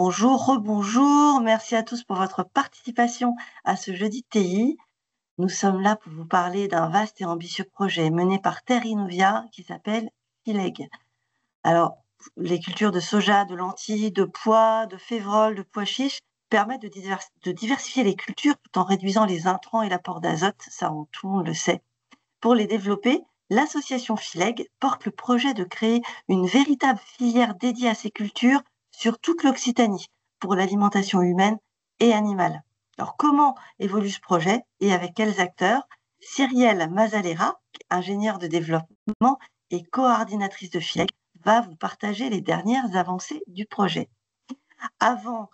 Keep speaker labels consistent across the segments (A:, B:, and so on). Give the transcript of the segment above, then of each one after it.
A: Bonjour, rebonjour. Merci à tous pour votre participation à ce jeudi TI. Nous sommes là pour vous parler d'un vaste et ambitieux projet mené par Terre Innovia qui s'appelle FILEG. Alors, les cultures de soja, de lentilles, de pois, de févrole, de pois chiches permettent de diversifier les cultures tout en réduisant les intrants et l'apport d'azote, ça tout le monde le sait. Pour les développer, l'association FILEG porte le projet de créer une véritable filière dédiée à ces cultures sur toute l'Occitanie pour l'alimentation humaine et animale. Alors, comment évolue ce projet et avec quels acteurs? Cyrielle Mazalera, ingénieure de développement et coordinatrice de FILEG, va vous partager les dernières avancées du projet. Avant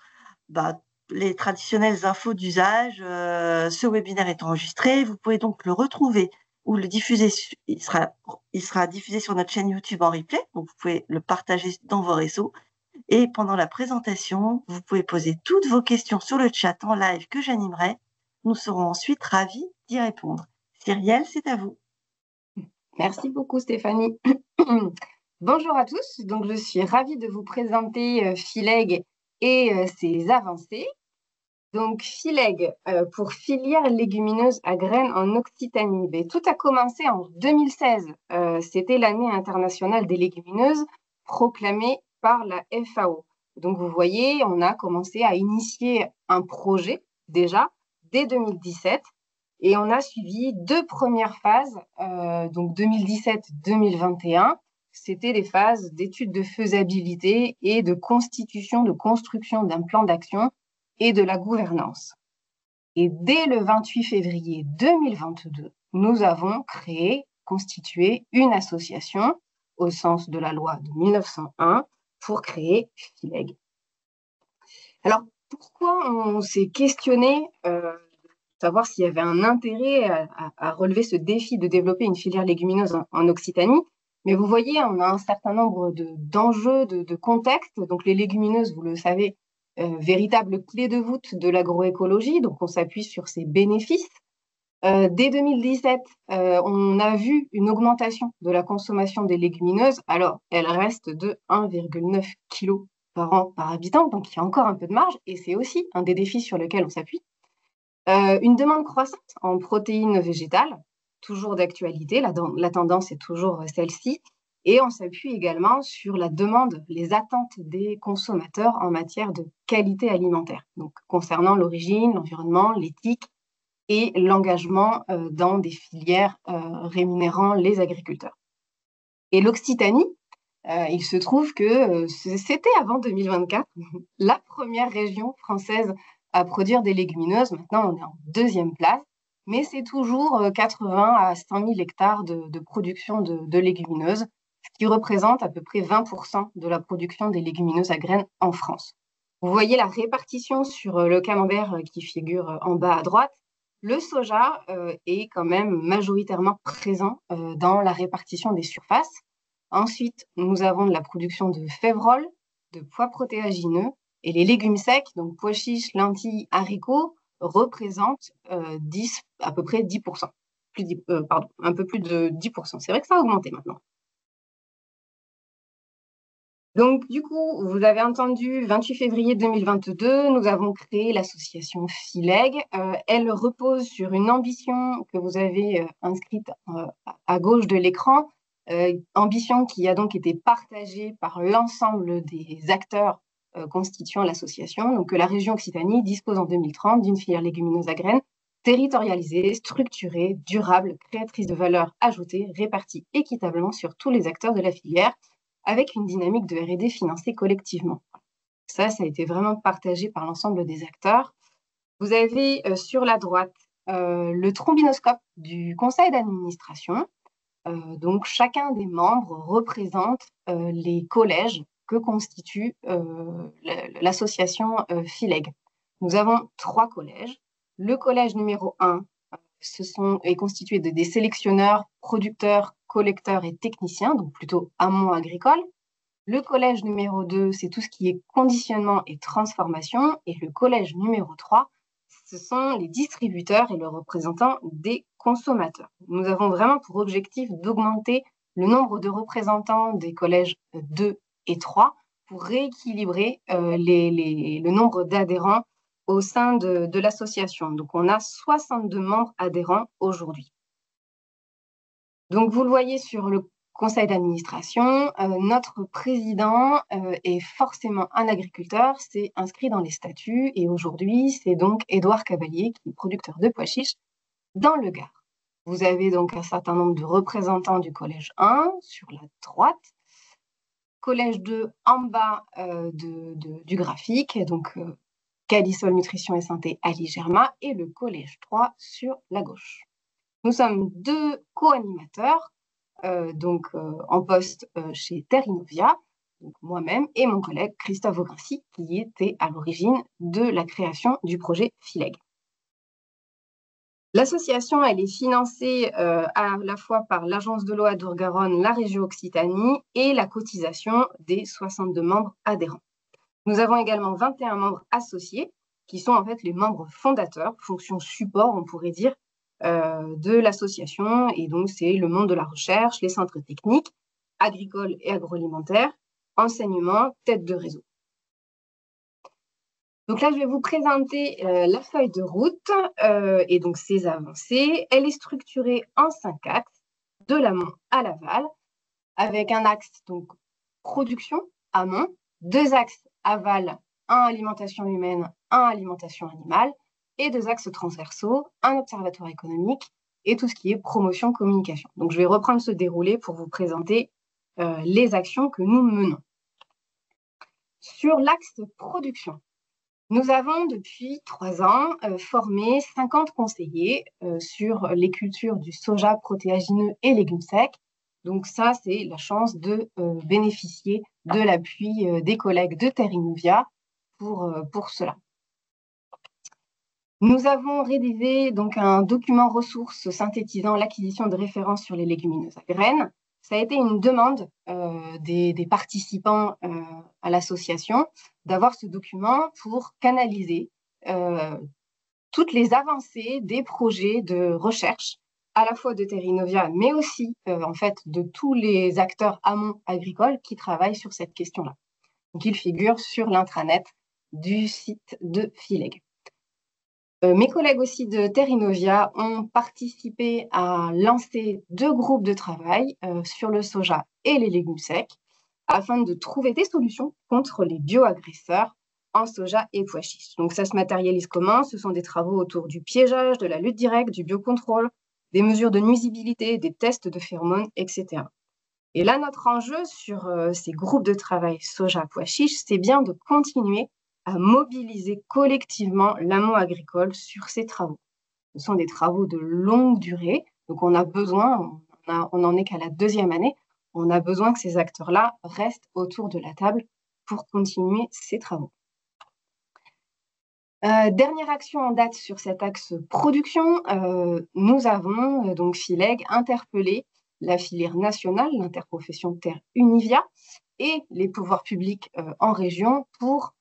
A: les traditionnelles infos d'usage, ce webinaire est enregistré. Vous pouvez donc le retrouver ou le diffuser. Il sera diffusé sur notre chaîne YouTube en replay. Donc, vous pouvez le partager dans vos réseaux. Et pendant la présentation, vous pouvez poser toutes vos questions sur le chat en live que j'animerai. Nous serons ensuite ravis d'y répondre. Cyrielle, c'est à vous.
B: Merci beaucoup, Stéphanie. Bonjour à tous. Donc, je suis ravie de vous présenter FILEG et ses avancées. Donc, FILEG, pour filière légumineuse à graines en Occitanie. Mais tout a commencé en 2016. C'était l'année internationale des légumineuses proclamée par la FAO. Donc, vous voyez, on a commencé à initier un projet déjà dès 2017. Et on a suivi deux premières phases, donc 2017-2021. C'était des phases d'études de faisabilité et de construction d'un plan d'action et de la gouvernance. Et dès le 28 février 2022, nous avons constitué une association au sens de la loi de 1901 pour créer FILEG. Alors, pourquoi on s'est questionné savoir s'il y avait un intérêt à relever ce défi de développer une filière légumineuse en Occitanie. Mais vous voyez, on a un certain nombre d'enjeux, de contextes. Donc, les légumineuses, vous le savez, véritable clé de voûte de l'agroécologie. Donc, on s'appuie sur ses bénéfices. Dès 2017, on a vu une augmentation de la consommation des légumineuses. Alors, elle reste de 1,9 kg par an par habitant. Donc, il y a encore un peu de marge. Et c'est aussi un des défis sur lesquels on s'appuie. Une demande croissante en protéines végétales, toujours d'actualité, la tendance est toujours celle-ci, et on s'appuie également sur la demande, les attentes des consommateurs en matière de qualité alimentaire, donc concernant l'origine, l'environnement, l'éthique et l'engagement dans des filières rémunérant les agriculteurs. Et l'Occitanie, il se trouve que c'était avant 2024 la première région française à produire des légumineuses. Maintenant, on est en deuxième place, mais c'est toujours 80 à 100 000 hectares de production de légumineuses, ce qui représente à peu près 20% de la production des légumineuses à graines en France. Vous voyez la répartition sur le camembert qui figure en bas à droite. Le soja est quand même majoritairement présent dans la répartition des surfaces. Ensuite, nous avons de la production de févrole, de pois protéagineux, et les légumes secs, donc pois chiches, lentilles, haricots, représentent à peu près 10%. Un peu plus de 10%. C'est vrai que ça a augmenté maintenant. Donc, du coup, vous avez entendu, 28 février 2022, nous avons créé l'association FILEG. Elle repose sur une ambition que vous avez inscrite à gauche de l'écran, ambition qui a donc été partagée par l'ensemble des acteurs constituant l'association. Donc, que la région Occitanie dispose en 2030 d'une filière légumineuse à graines territorialisée, structurée, durable, créatrice de valeur ajoutée, répartie équitablement sur tous les acteurs de la filière, avec une dynamique de R&D financée collectivement. Ça a été vraiment partagé par l'ensemble des acteurs. Vous avez sur la droite le trombinoscope du conseil d'administration. Donc, chacun des membres représente les collèges que constitue l'association FILEG. Nous avons 3 collèges. Le collège numéro 1 est constitué des sélectionneurs, producteurs, collecteurs et techniciens, donc plutôt amont agricole. Le collège numéro 2, c'est tout ce qui est conditionnement et transformation. Et le collège numéro 3, ce sont les distributeurs et le représentant des consommateurs. Nous avons vraiment pour objectif d'augmenter le nombre de représentants des collèges 2 et 3 pour rééquilibrer le nombre d'adhérents au sein de l'association. Donc, on a 62 membres adhérents aujourd'hui. Donc, vous le voyez sur le conseil d'administration, notre président est forcément un agriculteur, c'est inscrit dans les statuts, et aujourd'hui, c'est donc Édouard Cavalier, qui est producteur de pois chiches dans le Gard. Vous avez donc un certain nombre de représentants du collège 1 sur la droite, collège 2 en bas du graphique, donc Calisol Nutrition et Santé Ali Germa, et le collège 3 sur la gauche. Nous sommes 2 co-animateurs, en poste chez Terre Innovia, donc moi-même et mon collègue Christophe Augrincy, qui était à l'origine de la création du projet FILEG. L'association, elle est financée à la fois par l'Agence de l'eau Adour-Garonne, la région Occitanie et la cotisation des 62 membres adhérents. Nous avons également 21 membres associés, qui sont en fait les membres fondateurs, fonction support, on pourrait dire, de l'association. Et donc, c'est le monde de la recherche, les centres techniques, agricoles et agroalimentaires, enseignement, tête de réseau. Donc là, je vais vous présenter la feuille de route et donc ses avancées. Elle est structurée en 5 axes, de l'amont à l'aval, avec un axe donc production, amont, 2 axes aval, un alimentation humaine, un alimentation animale, et 2 axes transversaux, un observatoire économique et tout ce qui est promotion, communication. Donc, je vais reprendre ce déroulé pour vous présenter les actions que nous menons. Sur l'axe production, nous avons depuis 3 ans formé 50 conseillers sur les cultures du soja protéagineux et légumes secs. Donc ça, c'est la chance de bénéficier de l'appui des collègues de Terre Innovia pour cela. Nous avons rédigé donc un document ressources synthétisant l'acquisition de références sur les légumineuses à graines. Ça a été une demande des participants à l'association d'avoir ce document pour canaliser toutes les avancées des projets de recherche, à la fois de Terre Innovia, mais aussi en fait de tous les acteurs amont agricoles qui travaillent sur cette question-là. Donc, il figure sur l'intranet du site de FILEG. Mes collègues aussi de Terre Innovia ont participé à lancer 2 groupes de travail sur le soja et les légumes secs afin de trouver des solutions contre les bioagresseurs en soja et pois chiches. Donc, ça se matérialise comment? Ce sont des travaux autour du piégeage, de la lutte directe, du biocontrôle, des mesures de nuisibilité, des tests de phéromones, etc. Et là, notre enjeu sur ces groupes de travail soja-pois chiches, c'est bien de continuer à mobiliser collectivement l'amont agricole sur ces travaux. Ce sont des travaux de longue durée, donc on a besoin, on n'en est qu'à la 2e année, on a besoin que ces acteurs-là restent autour de la table pour continuer ces travaux. Dernière action en date sur cet axe production, nous avons donc FILEG interpellé la filière nationale, l'interprofession Terre Univia et les pouvoirs publics en région pour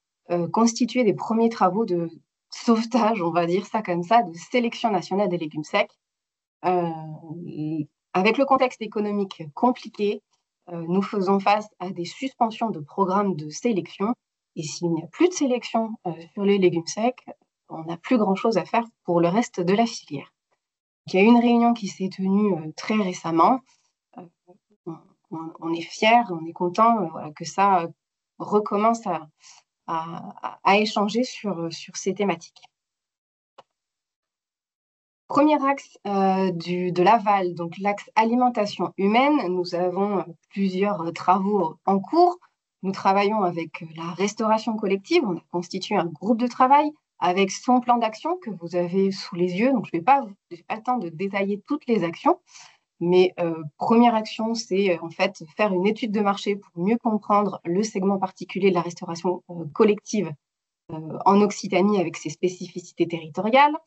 B: constituer des premiers travaux de sauvetage, on va dire ça comme ça, de sélection nationale des légumes secs. Avec le contexte économique compliqué, nous faisons face à des suspensions de programmes de sélection. Et s'il n'y a plus de sélection sur les légumes secs, on n'a plus grand-chose à faire pour le reste de la filière. Il y a une réunion qui s'est tenue très récemment. On est fiers, on est content que ça recommence à échanger sur ces thématiques. Premier axe de l'aval, donc l'axe alimentation humaine, nous avons plusieurs travaux en cours. Nous travaillons avec la restauration collective, on a constitué un groupe de travail avec son plan d'action que vous avez sous les yeux. Donc, je n'ai pas le temps de détailler toutes les actions, mais première action, c'est en fait faire une étude de marché pour mieux comprendre le segment particulier de la restauration collective en Occitanie avec ses spécificités territoriales.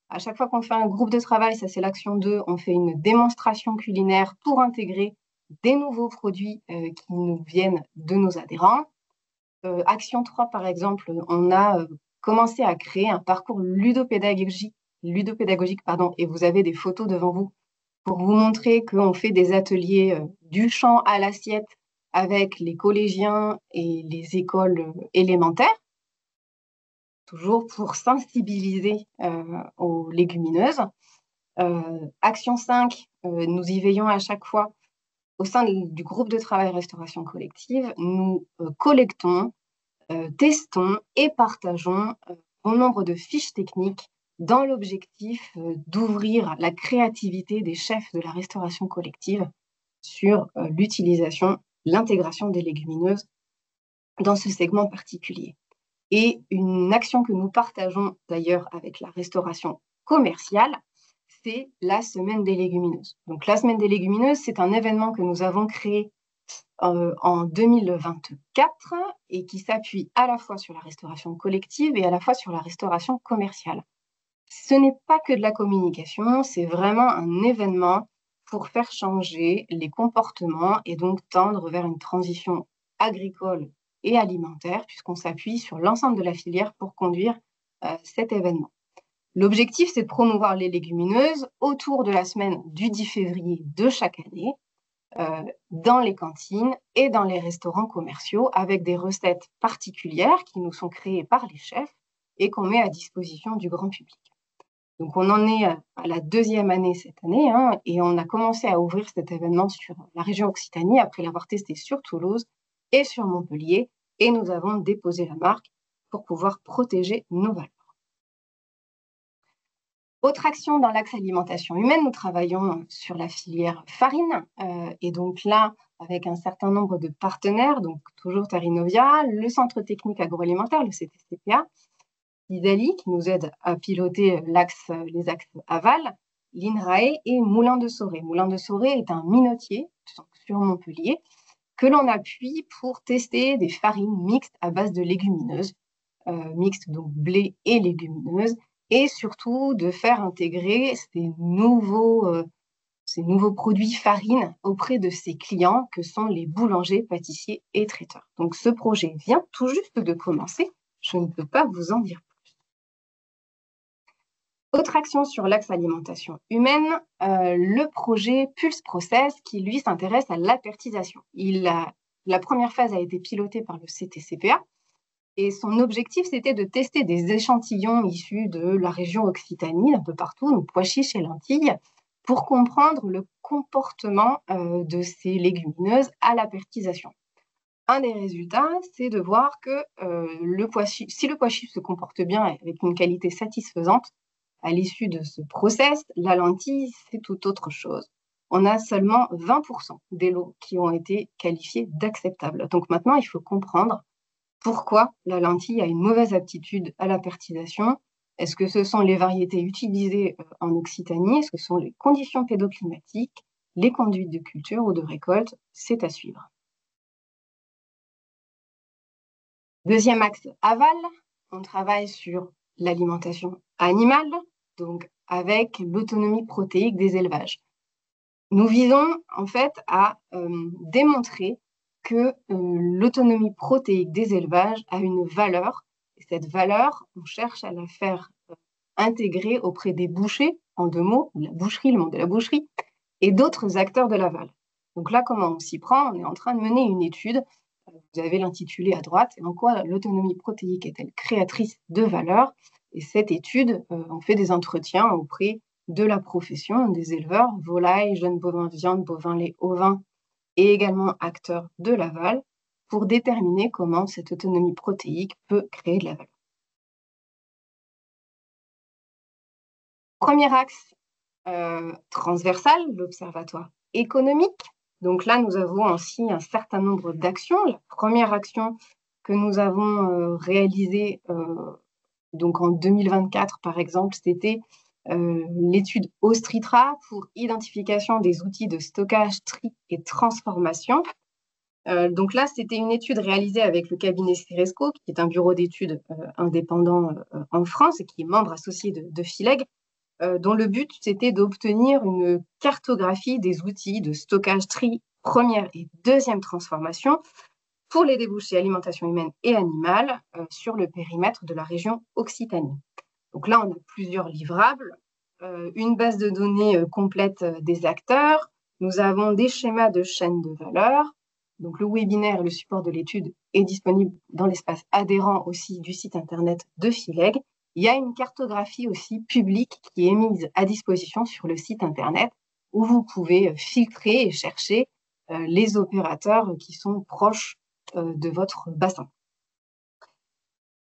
B: À chaque fois qu'on fait un groupe de travail, ça c'est l'action 2, on fait une démonstration culinaire pour intégrer des nouveaux produits qui nous viennent de nos adhérents. Action 3, par exemple, on a commencé à créer un parcours ludopédagogique, et vous avez des photos devant vous pour vous montrer qu'on fait des ateliers du champ à l'assiette avec les collégiens et les écoles élémentaires, toujours pour sensibiliser aux légumineuses. Action 5, nous y veillons à chaque fois. Au sein du groupe de travail restauration collective, nous collectons, testons et partageons bon nombre de fiches techniques dans l'objectif d'ouvrir la créativité des chefs de la restauration collective sur l'utilisation, l'intégration des légumineuses dans ce segment particulier. Et une action que nous partageons d'ailleurs avec la restauration commerciale, c'est la Semaine des légumineuses. Donc la Semaine des légumineuses, c'est un événement que nous avons créé en 2024 et qui s'appuie à la fois sur la restauration collective et à la fois sur la restauration commerciale. Ce n'est pas que de la communication, c'est vraiment un événement pour faire changer les comportements et donc tendre vers une transition agricole et alimentaire, puisqu'on s'appuie sur l'ensemble de la filière pour conduire cet événement. L'objectif, c'est de promouvoir les légumineuses autour de la semaine du 10 février de chaque année, dans les cantines et dans les restaurants commerciaux, avec des recettes particulières qui nous sont créées par les chefs et qu'on met à disposition du grand public. Donc, on en est à la 2e année cette année, et on a commencé à ouvrir cet événement sur la région Occitanie après l'avoir testé sur Toulouse et sur Montpellier, et nous avons déposé la marque pour pouvoir protéger nos valeurs. Autre action dans l'axe alimentation humaine, nous travaillons sur la filière farine, et donc là, avec un certain nombre de partenaires, donc toujours Terrinovia, le Centre technique agroalimentaire, le CTCPA, Idali, qui nous aide à piloter les axes aval, l'INRAE et Moulin de Soré. Moulin de Soré est un minotier sur Montpellier que l'on appuie pour tester des farines mixtes à base de légumineuses, mixtes donc blé et légumineuses, et surtout de faire intégrer ces nouveaux produits farines auprès de ses clients que sont les boulangers, pâtissiers et traiteurs. Donc ce projet vient tout juste de commencer, je ne peux pas vous en dire plus. Autre action sur l'axe alimentation humaine, le projet Pulse Process qui lui s'intéresse à l'apertisation. La première phase a été pilotée par le CTCPA et son objectif c'était de tester des échantillons issus de la région Occitanie, un peu partout, donc pois chiches et lentilles, pour comprendre le comportement de ces légumineuses à l'apertisation. Un des résultats, c'est de voir que si le pois chiche se comporte bien avec une qualité satisfaisante, à l'issue de ce process, la lentille, c'est tout autre chose. On a seulement 20% des lots qui ont été qualifiés d'acceptables. Donc maintenant, il faut comprendre pourquoi la lentille a une mauvaise aptitude à la fertilisation. Est-ce que ce sont les variétés utilisées en Occitanie? Est-ce que ce sont les conditions pédoclimatiques, les conduites de culture ou de récolte? C'est à suivre. Deuxième axe aval, on travaille sur l'alimentation animale, donc avec l'autonomie protéique des élevages. Nous visons en fait à démontrer que l'autonomie protéique des élevages a une valeur. Et cette valeur, on cherche à la faire intégrer auprès des bouchers, en 2 mots, la boucherie, le monde de la boucherie, et d'autres acteurs de l'aval. Donc là, comment on s'y prend? On est en train de mener une étude. Vous avez l'intitulé à droite. En quoi l'autonomie protéique est-elle créatrice de valeur? Et cette étude, on fait des entretiens auprès de la profession, des éleveurs, volailles, jeunes bovins de viande, bovins lait, ovins, et également acteurs de l'aval, pour déterminer comment cette autonomie protéique peut créer de la valeur. Premier axe transversal, l'observatoire économique. Donc là, nous avons aussi un certain nombre d'actions. La première action que nous avons réalisée donc en 2024, par exemple, c'était l'étude Ostritra pour identification des outils de stockage, tri et transformation. Donc là, c'était une étude réalisée avec le cabinet Ceresco, qui est un bureau d'études indépendant en France et qui est membre associé de FILEG, dont le but, c'était d'obtenir une cartographie des outils de stockage, tri, première et deuxième transformation pour les débouchés alimentation humaine et animale sur le périmètre de la région Occitanie. Donc là, on a plusieurs livrables, une base de données complète des acteurs, nous avons des schémas de chaîne de valeur, Donc, le webinaire et le support de l'étude est disponible dans l'espace adhérent aussi du site internet de FILEG. Il y a une cartographie aussi publique qui est mise à disposition sur le site internet où vous pouvez filtrer et chercher les opérateurs qui sont proches de votre bassin.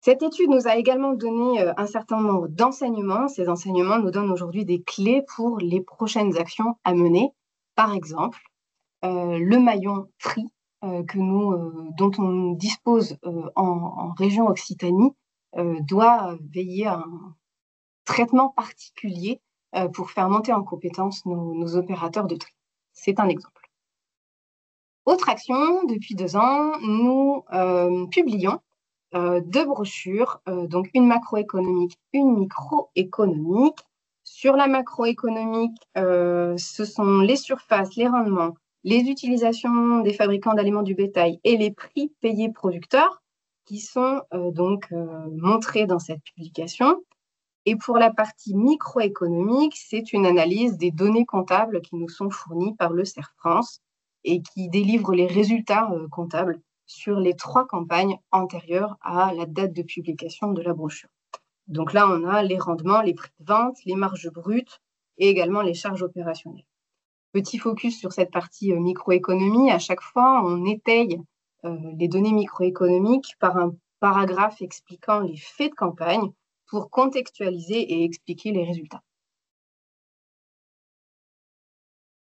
B: Cette étude nous a également donné un certain nombre d'enseignements. Ces enseignements nous donnent aujourd'hui des clés pour les prochaines actions à mener. Par exemple, le maillon tri dont on dispose en région Occitanie doit veiller à un traitement particulier pour faire monter en compétence nos opérateurs de tri. C'est un exemple. Autre action, depuis 2 ans, nous publions 2 brochures, donc une macroéconomique, une microéconomique. Sur la macroéconomique, ce sont les surfaces, les rendements, les utilisations des fabricants d'aliments du bétail et les prix payés producteurs qui sont montrés dans cette publication. Et pour la partie microéconomique, c'est une analyse des données comptables qui nous sont fournies par le CERF France et qui délivre les résultats comptables sur les 3 campagnes antérieures à la date de publication de la brochure. Donc là, on a les rendements, les prix de vente, les marges brutes et également les charges opérationnelles. Petit focus sur cette partie microéconomie. À chaque fois, on étaye les données microéconomiques par un paragraphe expliquant les faits de campagne pour contextualiser et expliquer les résultats.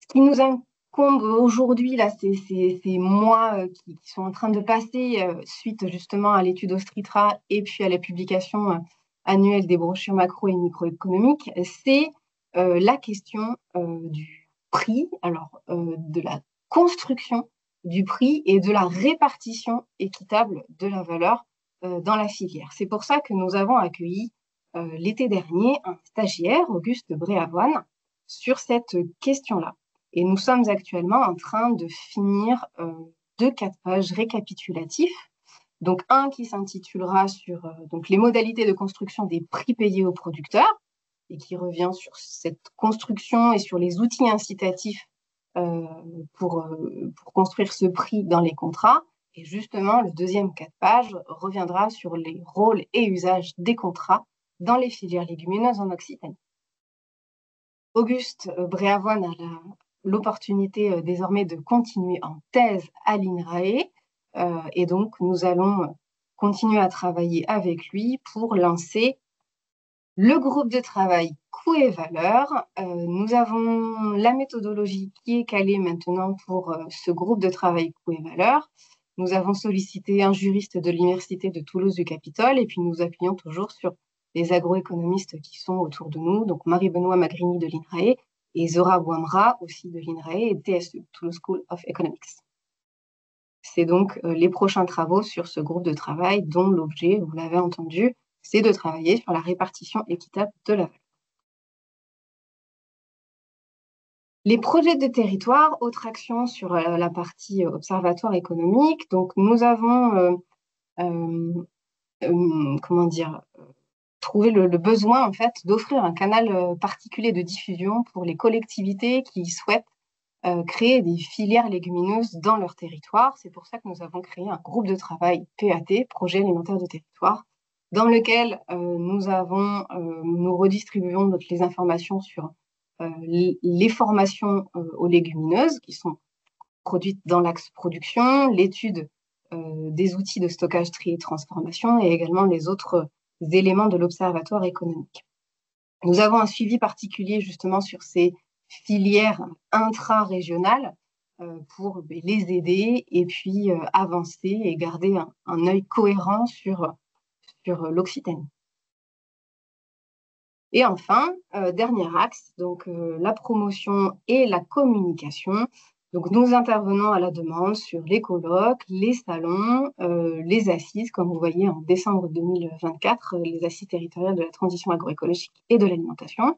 B: Ce qui nous incombe aujourd'hui, là, ces mois qui sont en train de passer suite justement à l'étude Ostritra et puis à la publication annuelle des brochures macro et microéconomiques, c'est la question du prix, de la construction du prix et de la répartition équitable de la valeur dans la filière. C'est pour ça que nous avons accueilli l'été dernier un stagiaire, Auguste Bréavoine, sur cette question-là. Et nous sommes actuellement en train de finir 2 4 pages récapitulatifs. Donc, un qui s'intitulera sur les modalités de construction des prix payés aux producteurs et qui revient sur cette construction et sur les outils incitatifs pour construire ce prix dans les contrats. Et justement, le deuxième 4 pages reviendra sur les rôles et usages des contrats dans les filières légumineuses en Occitanie. Auguste Bréavoine a l'opportunité désormais de continuer en thèse à l'INRAE et donc nous allons continuer à travailler avec lui pour lancer le groupe de travail coûts et valeurs. Nous avons la méthodologie qui est calée maintenant pour ce groupe de travail coûts et valeurs. Nous avons sollicité un juriste de l'Université de Toulouse du Capitole et puis nous appuyons toujours sur les agroéconomistes qui sont autour de nous, donc Marie-Benoît Magrini de l'INRAE et Zora Bouamra aussi de l'INRAE et TSE, Toulouse School of Economics. C'est donc les prochains travaux sur ce groupe de travail dont l'objet, vous l'avez entendu, c'est de travailler sur la répartition équitable de la valeur. Les projets de territoire, autre action sur la partie observatoire économique. Donc, nous avons trouvé le besoin en fait d'offrir un canal particulier de diffusion pour les collectivités qui souhaitent créer des filières légumineuses dans leur territoire. C'est pour ça que nous avons créé un groupe de travail PAT, Projet alimentaire de territoire, dans lequel nous redistribuons donc les informations sur les formations aux légumineuses qui sont produites dans l'axe production, l'étude des outils de stockage, tri et transformation et également les autres éléments de l'observatoire économique. Nous avons un suivi particulier justement sur ces filières intra-régionales pour les aider et puis avancer et garder un œil cohérent sur l'Occitanie. Et enfin, dernier axe, donc la promotion et la communication. Donc, nous intervenons à la demande sur les colloques, les salons, les assises, comme vous voyez en décembre 2024, les assises territoriales de la transition agroécologique et de l'alimentation.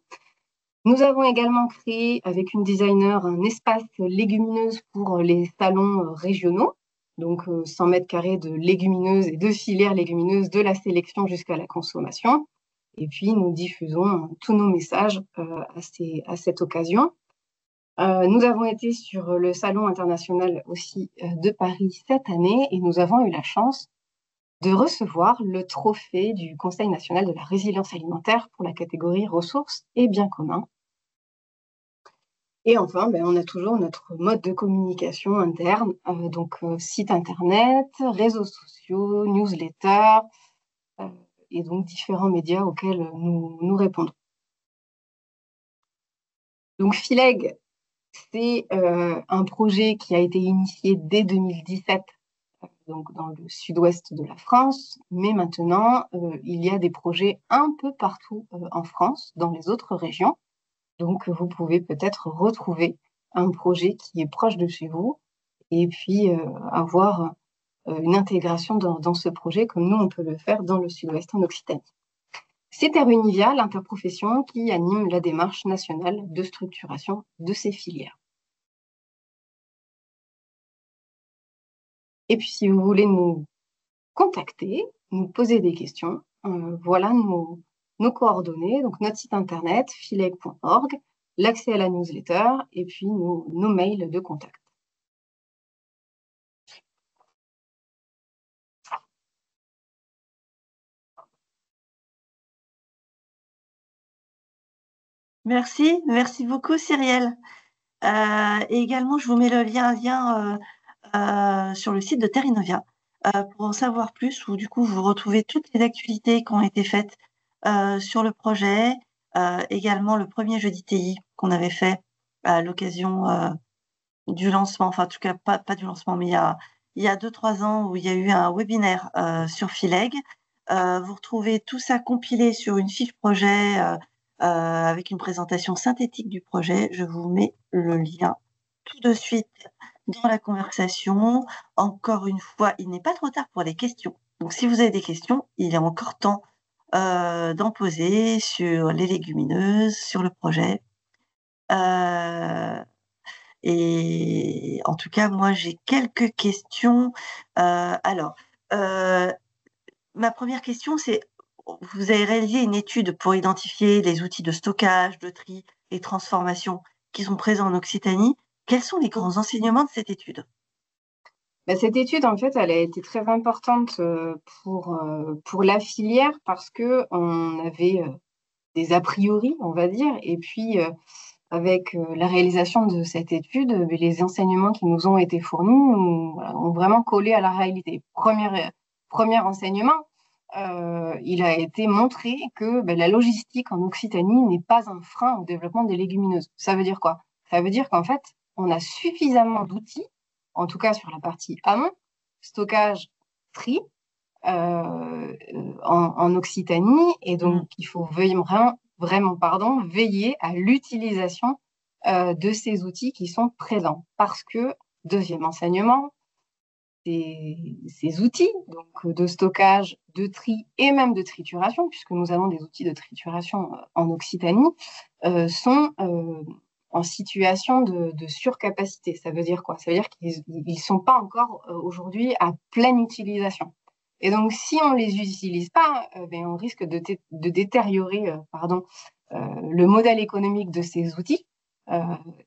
B: Nous avons également créé avec une designer un espace légumineuse pour les salons régionaux, donc 100 mètres carrés de légumineuses et de filières légumineuses de la sélection jusqu'à la consommation. Et puis, nous diffusons tous nos messages à cette occasion. Nous avons été sur le Salon international aussi de Paris cette année et nous avons eu la chance de recevoir le trophée du Conseil national de la résilience alimentaire pour la catégorie ressources et biens communs. Et enfin, on a toujours notre mode de communication interne, donc site internet, réseaux sociaux, newsletters, et donc différents médias auxquels nous répondons. Donc Fileg, c'est un projet qui a été initié dès 2017, donc dans le sud-ouest de la France, mais maintenant, il y a des projets un peu partout en France, dans les autres régions. Donc, vous pouvez peut-être retrouver un projet qui est proche de chez vous et puis avoir une intégration dans ce projet comme nous, on peut le faire dans le sud-ouest en Occitanie. C'est Terunivia, l'interprofession, qui anime la démarche nationale de structuration de ces filières. Et puis, si vous voulez nous contacter, nous poser des questions, voilà nos coordonnées, donc notre site internet, fileg.org, l'accès à la newsletter et puis nos mails de contact.
A: Merci beaucoup Cyrielle. Et également, je vous mets un lien sur le site de Terrinovia pour en savoir plus, où du coup vous retrouvez toutes les actualités qui ont été faites sur le projet, également le premier jeudi TI qu'on avait fait à l'occasion du lancement, enfin en tout cas pas du lancement, mais il y a 2-3 ans où il y a eu un webinaire sur Fileg. Vous retrouvez tout ça compilé sur une fiche projet avec une présentation synthétique du projet. Je vous mets le lien tout de suite dans la conversation. Encore une fois, il n'est pas trop tard pour les questions. Donc, si vous avez des questions, il est encore temps d'en poser sur les légumineuses, sur le projet. Et en tout cas, moi, j'ai quelques questions. Alors, ma première question, c'est, vous avez réalisé une étude pour identifier les outils de stockage, de tri et transformation qui sont présents en Occitanie. Quels sont les grands enseignements de cette étude?
B: Cette étude, en fait, elle a été très importante pour la filière parce qu'on avait des a priori, on va dire, et puis avec la réalisation de cette étude, les enseignements qui nous ont été fournis ont vraiment collé à la réalité. Premier enseignement, il a été montré que la logistique en Occitanie n'est pas un frein au développement des légumineuses. Ça veut dire quoi? Ça veut dire qu'en fait, on a suffisamment d'outils, en tout cas sur la partie amont, stockage, tri, en Occitanie, et donc il faut vraiment veiller à l'utilisation de ces outils qui sont présents. Parce que, deuxième enseignement, ces outils donc, de stockage, de tri et même de trituration, puisque nous avons des outils de trituration en Occitanie, sont en situation de surcapacité. Ça veut dire quoi? Ça veut dire qu'ils ne sont pas encore aujourd'hui à pleine utilisation. Et donc, si on ne les utilise pas, on risque de détériorer le modèle économique de ces outils.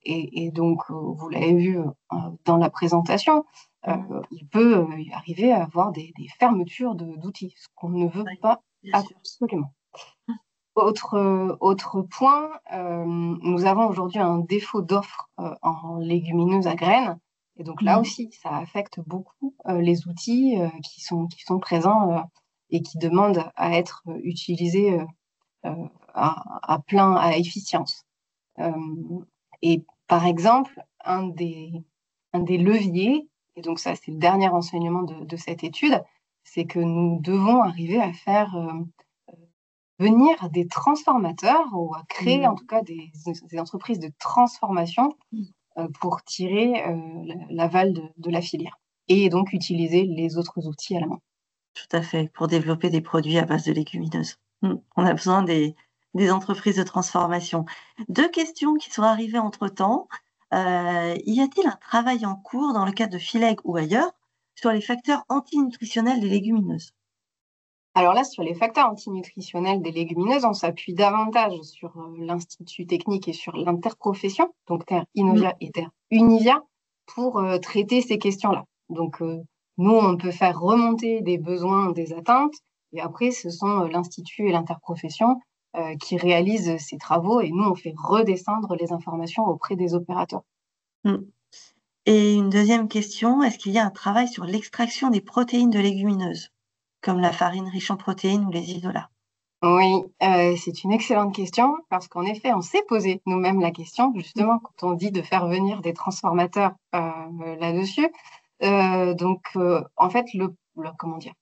B: Et donc, vous l'avez vu dans la présentation, il peut y arriver à avoir des fermetures d'outils, ce qu'on ne veut pas absolument. Autre point, nous avons aujourd'hui un défaut d'offres en légumineuses à graines. Et donc là aussi, ça affecte beaucoup les outils qui sont présents et qui demandent à être utilisés à efficience. Et par exemple, un des leviers, et donc ça c'est le dernier enseignement de cette étude, c'est que nous devons arriver à faire venir des transformateurs ou à créer en tout cas des entreprises de transformation pour tirer l'aval de la filière et donc utiliser les autres outils à la main.
A: Tout à fait, pour développer des produits à base de légumineuses. On a besoin des entreprises de transformation. 2 questions qui sont arrivées entre-temps. Y a-t-il un travail en cours dans le cadre de Fileg ou ailleurs sur les facteurs antinutritionnels des légumineuses?
B: Alors là, sur les facteurs antinutritionnels des légumineuses, on s'appuie davantage sur l'Institut technique et sur l'interprofession, donc Terre Innovia et Terre Univia, pour traiter ces questions-là. Donc, nous, on peut faire remonter des besoins, des attentes, et après, ce sont l'Institut et l'interprofession qui réalisent ces travaux, et nous, on fait redescendre les informations auprès des opérateurs.
A: Et une deuxième question, est-ce qu'il y a un travail sur l'extraction des protéines de légumineuses, comme la farine riche en protéines ou les isolats?
B: Oui, c'est une excellente question parce qu'en effet, on s'est posé nous-mêmes la question, justement, quand on dit de faire venir des transformateurs là-dessus. En fait, comment dire?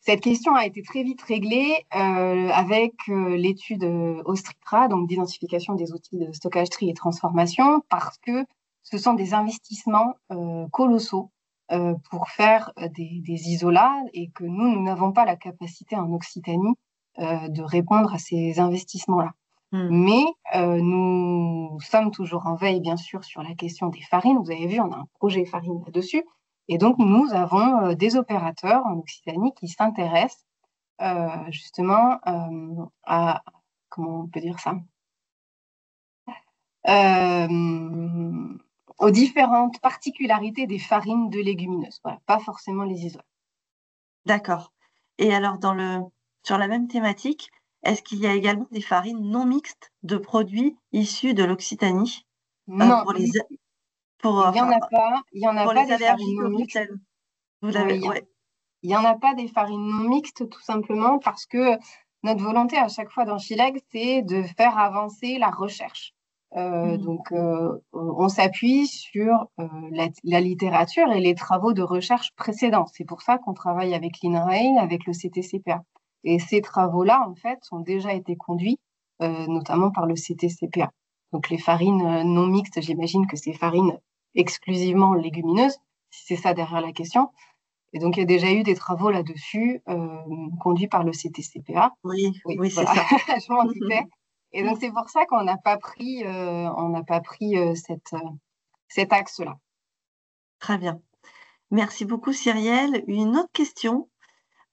B: Cette question a été très vite réglée avec l'étude OSTRITRA, donc d'identification des outils de stockage, tri et transformation, parce que ce sont des investissements colossaux pour faire des isolats et que nous n'avons pas la capacité en Occitanie de répondre à ces investissements-là. Mais nous sommes toujours en veille, bien sûr, sur la question des farines. Vous avez vu, on a un projet farine là-dessus. Et donc, nous avons des opérateurs en Occitanie qui s'intéressent justement à, comment on peut dire ça, aux différentes particularités des farines de légumineuses. Voilà, pas forcément les isolats.
A: D'accord. Et alors, sur la même thématique, est-ce qu'il y a également des farines non mixtes de produits issus de l'Occitanie
B: Non,
A: pour
B: il n'y en a pas. Il y en a
A: pour
B: pas
A: les
B: des farines
A: allergiques
B: non
A: au
B: mixtes.
A: gluten?
B: Oui, il n'y en a pas des farines non mixtes, tout simplement parce que notre volonté à chaque fois dans Fileg, c'est de faire avancer la recherche. Donc, on s'appuie sur la littérature et les travaux de recherche précédents. C'est pour ça qu'on travaille avec l'INRAE, avec le CTCPA. Et ces travaux-là, en fait, ont déjà été conduits, notamment par le CTCPA. Donc, les farines non mixtes, j'imagine que c'est farines exclusivement légumineuses, si c'est ça derrière la question. Et donc, il y a déjà eu des travaux là-dessus, conduits par le CTCPA.
A: Oui,
B: Oui,
A: c'est
B: voilà,
A: ça.
B: je m'en doutais. Et donc, c'est pour ça qu'on n'a pas pris, cet axe-là.
A: Très bien. Merci beaucoup, Cyrielle. Une autre question.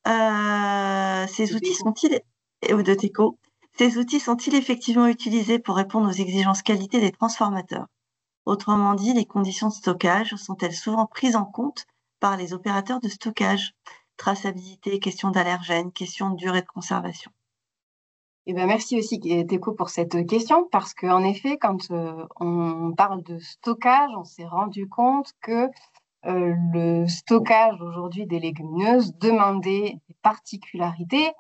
A: Ces outils sont-ils, de TECO, ces outils sont-ils effectivement utilisés pour répondre aux exigences qualité des transformateurs? Autrement dit, les conditions de stockage sont-elles souvent prises en compte par les opérateurs de stockage? Traçabilité, question d'allergènes, question de durée de conservation.
B: Eh ben, merci aussi, Teco, pour cette question, parce qu'en effet, quand on parle de stockage, on s'est rendu compte que le stockage aujourd'hui des légumineuses demandait des particularités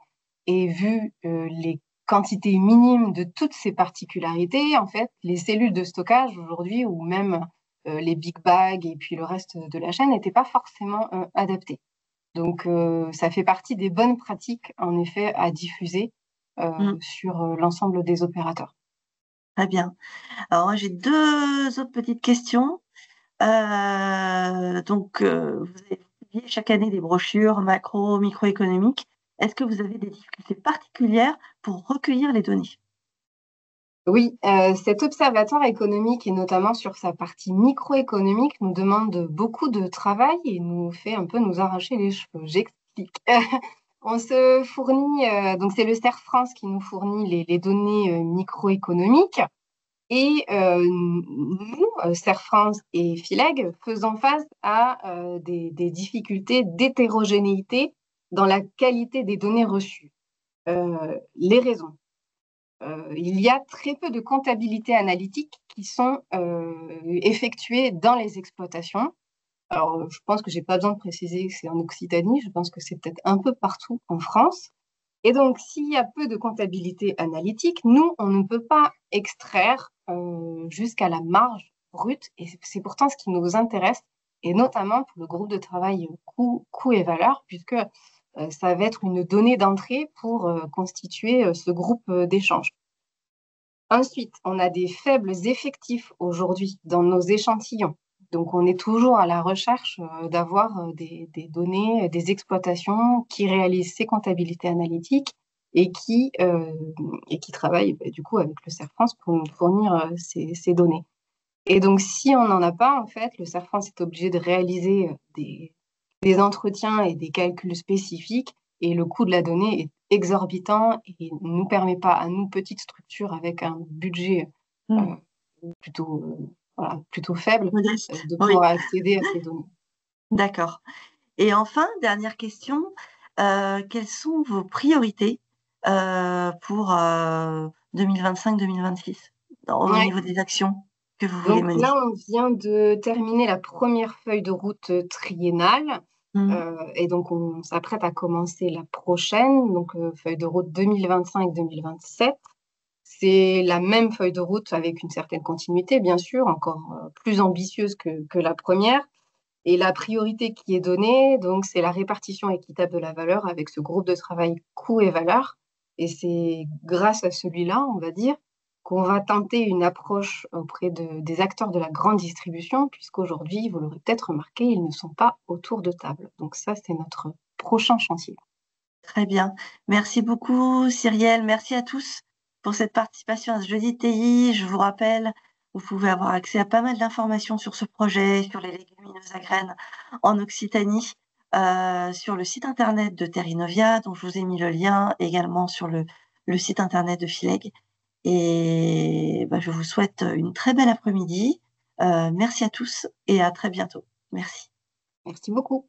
B: et vu les quantités minimes de toutes ces particularités, en fait, les cellules de stockage aujourd'hui ou même les big bags et puis le reste de la chaîne n'étaient pas forcément adaptés. Donc, ça fait partie des bonnes pratiques, en effet, à diffuser sur l'ensemble des opérateurs.
A: Très bien. Alors moi, j'ai 2 autres petites questions. Vous avez publié chaque année des brochures macro, microéconomiques. Est-ce que vous avez des difficultés particulières pour recueillir les données?
B: Oui, cet observatoire économique et notamment sur sa partie microéconomique nous demande beaucoup de travail et nous fait un peu nous arracher les cheveux. J'explique. On se fournit, donc c'est le CERF France qui nous fournit les données microéconomiques et nous, CERF France et Fileg, faisons face à des difficultés d'hétérogénéité dans la qualité des données reçues. Les raisons. Il y a très peu de comptabilité analytique qui sont effectuées dans les exploitations. Alors, je pense que je n'ai pas besoin de préciser que c'est en Occitanie, je pense que c'est peut-être un peu partout en France. Et donc, s'il y a peu de comptabilité analytique, nous, on ne peut pas extraire jusqu'à la marge brute, et c'est pourtant ce qui nous intéresse, et notamment pour le groupe de travail coût et valeur, puisque ça va être une donnée d'entrée pour constituer ce groupe d'échange. Ensuite, on a des faibles effectifs aujourd'hui dans nos échantillons. Donc, on est toujours à la recherche d'avoir des données, des exploitations qui réalisent ces comptabilités analytiques et qui travaillent du coup avec le CERF France pour nous fournir ces données. Et donc, si on n'en a pas, en fait, le CERF France est obligé de réaliser des entretiens et des calculs spécifiques et le coût de la donnée est exorbitant et ne nous permet pas, à nous, petites structures avec un budget plutôt, voilà, plutôt faible,
A: Modeste.
B: de
A: Oui,
B: pouvoir accéder à ces données.
A: d'accord. Et enfin, dernière question, quelles sont vos priorités pour 2025-2026 au
B: Ouais.
A: niveau des actions que vous voulez
B: Donc
A: mener?
B: là, on vient de terminer la première feuille de route triennale,
A: Mmh.
B: et donc on s'apprête à commencer la prochaine, donc feuille de route 2025-2027. C'est la même feuille de route avec une certaine continuité, bien sûr, encore plus ambitieuse que la première. Et la priorité qui est donnée, donc, c'est la répartition équitable de la valeur avec ce groupe de travail coûts et valeurs. Et c'est grâce à celui-là, on va dire, qu'on va tenter une approche auprès des acteurs de la grande distribution, puisqu'aujourd'hui, vous l'aurez peut-être remarqué, ils ne sont pas autour de table. Donc ça, c'est notre prochain chantier.
A: Très bien. Merci beaucoup, Cyrielle. Merci à tous pour cette participation à ce Jeudi TI. Je vous rappelle, vous pouvez avoir accès à pas mal d'informations sur ce projet, sur les légumineuses à graines en Occitanie, sur le site internet de Terrinovia, dont je vous ai mis le lien, également sur le site internet de Fileg. Et je vous souhaite une très belle après-midi. Merci à tous et à très bientôt. Merci.
B: Merci beaucoup.